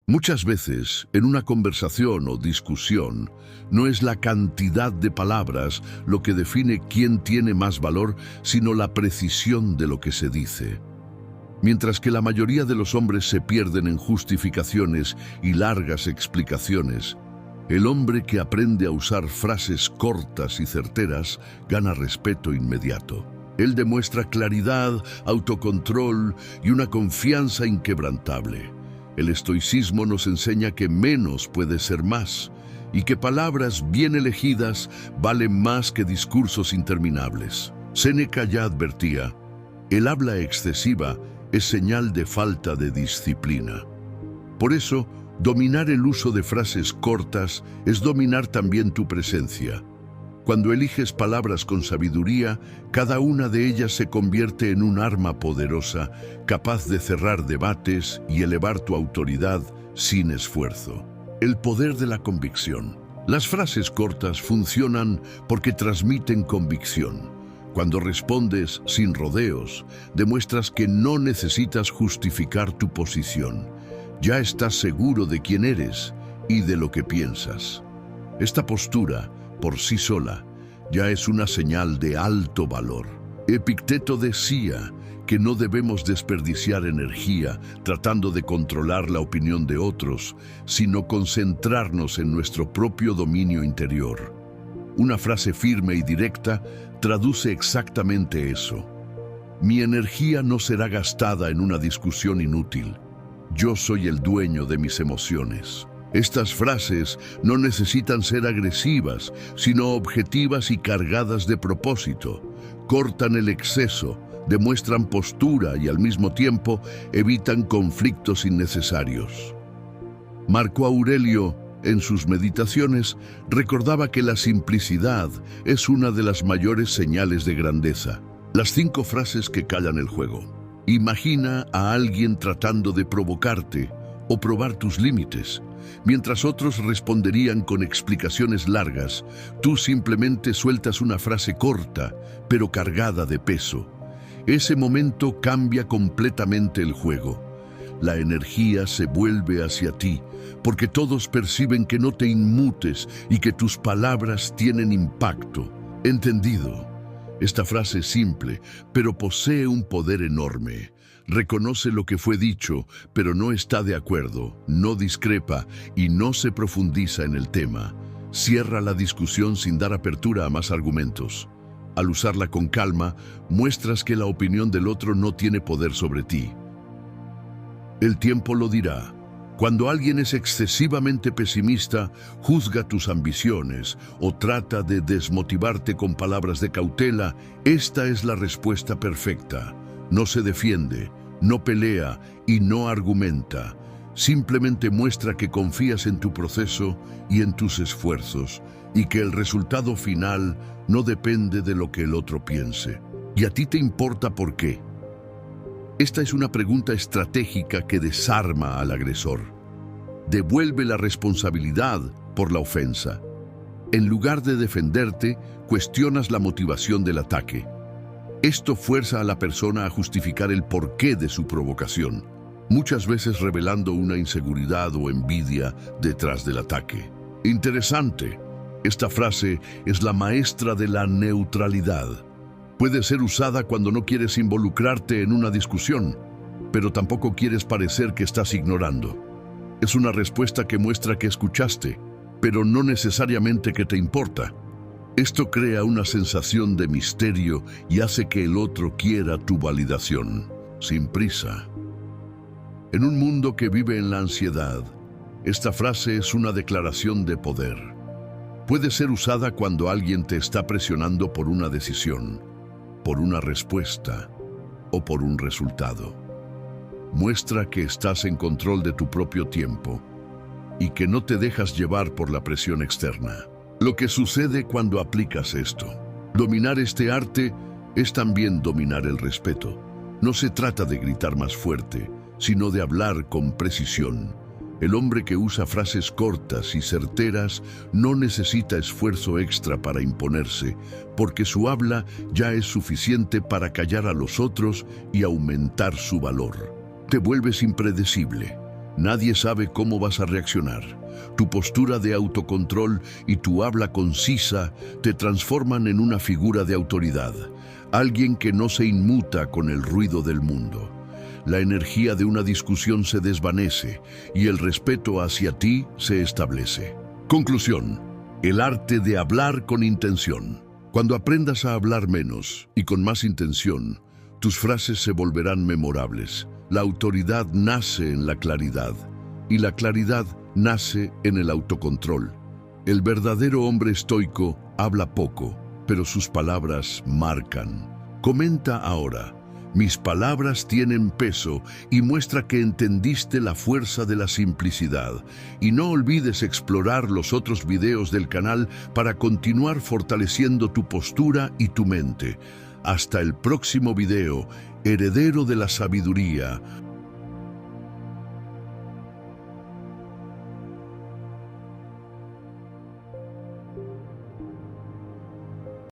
Muchas veces, en una conversación o discusión, no es la cantidad de palabras lo que define quién tiene más valor, sino la precisión de lo que se dice. Mientras que la mayoría de los hombres se pierden en justificaciones y largas explicaciones, el hombre que aprende a usar frases cortas y certeras gana respeto inmediato. Él demuestra claridad, autocontrol y una confianza inquebrantable. El estoicismo nos enseña que menos puede ser más y que palabras bien elegidas valen más que discursos interminables. Séneca ya advertía, el habla excesiva es señal de falta de disciplina. Por eso, dominar el uso de frases cortas es dominar también tu presencia. Cuando eliges palabras con sabiduría, cada una de ellas se convierte en un arma poderosa, capaz de cerrar debates y elevar tu autoridad sin esfuerzo. El poder de la convicción. Las frases cortas funcionan porque transmiten convicción. Cuando respondes sin rodeos, demuestras que no necesitas justificar tu posición. Ya estás seguro de quién eres y de lo que piensas. Esta postura, por sí sola, ya es una señal de alto valor. Epicteto decía que no debemos desperdiciar energía tratando de controlar la opinión de otros, sino concentrarnos en nuestro propio dominio interior. Una frase firme y directa traduce exactamente eso. Mi energía no será gastada en una discusión inútil. Yo soy el dueño de mis emociones. Estas frases no necesitan ser agresivas, sino objetivas y cargadas de propósito. Cortan el exceso, demuestran postura y al mismo tiempo evitan conflictos innecesarios. Marco Aurelio, en sus meditaciones, recordaba que la simplicidad es una de las mayores señales de grandeza. Las 5 frases que callan el juego. Imagina a alguien tratando de provocarte o probar tus límites. Mientras otros responderían con explicaciones largas, tú simplemente sueltas una frase corta, pero cargada de peso. Ese momento cambia completamente el juego. La energía se vuelve hacia ti, porque todos perciben que no te inmutes y que tus palabras tienen impacto. ¿Entendido? Esta frase es simple, pero posee un poder enorme. Reconoce lo que fue dicho, pero no está de acuerdo, no discrepa y no se profundiza en el tema. Cierra la discusión sin dar apertura a más argumentos. Al usarla con calma, muestras que la opinión del otro no tiene poder sobre ti. El tiempo lo dirá. Cuando alguien es excesivamente pesimista, juzga tus ambiciones o trata de desmotivarte con palabras de cautela, esta es la respuesta perfecta. No se defiende, no pelea y no argumenta. Simplemente muestra que confías en tu proceso y en tus esfuerzos y que el resultado final no depende de lo que el otro piense. ¿Y a ti te importa por qué? Esta es una pregunta estratégica que desarma al agresor. Devuelve la responsabilidad por la ofensa. En lugar de defenderte, cuestionas la motivación del ataque. Esto fuerza a la persona a justificar el porqué de su provocación, muchas veces revelando una inseguridad o envidia detrás del ataque. Interesante. Esta frase es la maestra de la neutralidad. Puede ser usada cuando no quieres involucrarte en una discusión, pero tampoco quieres parecer que estás ignorando. Es una respuesta que muestra que escuchaste, pero no necesariamente que te importa. Esto crea una sensación de misterio y hace que el otro quiera tu validación, sin prisa. En un mundo que vive en la ansiedad, esta frase es una declaración de poder. Puede ser usada cuando alguien te está presionando por una decisión, por una respuesta o por un resultado. Muestra que estás en control de tu propio tiempo y que no te dejas llevar por la presión externa. Lo que sucede cuando aplicas esto. Dominar este arte es también dominar el respeto. No se trata de gritar más fuerte, sino de hablar con precisión. El hombre que usa frases cortas y certeras no necesita esfuerzo extra para imponerse, porque su habla ya es suficiente para callar a los otros y aumentar su valor. Te vuelves impredecible. Nadie sabe cómo vas a reaccionar. Tu postura de autocontrol y tu habla concisa te transforman en una figura de autoridad, alguien que no se inmuta con el ruido del mundo. La energía de una discusión se desvanece y el respeto hacia ti se establece. Conclusión: el arte de hablar con intención. Cuando aprendas a hablar menos y con más intención, tus frases se volverán memorables. La autoridad nace en la claridad y la claridad nace en el autocontrol. El verdadero hombre estoico habla poco, pero sus palabras marcan. Comenta ahora: mis palabras tienen peso, y muestra que entendiste la fuerza de la simplicidad. Y no olvides explorar los otros videos del canal para continuar fortaleciendo tu postura y tu mente. Hasta el próximo video, heredero de la sabiduría.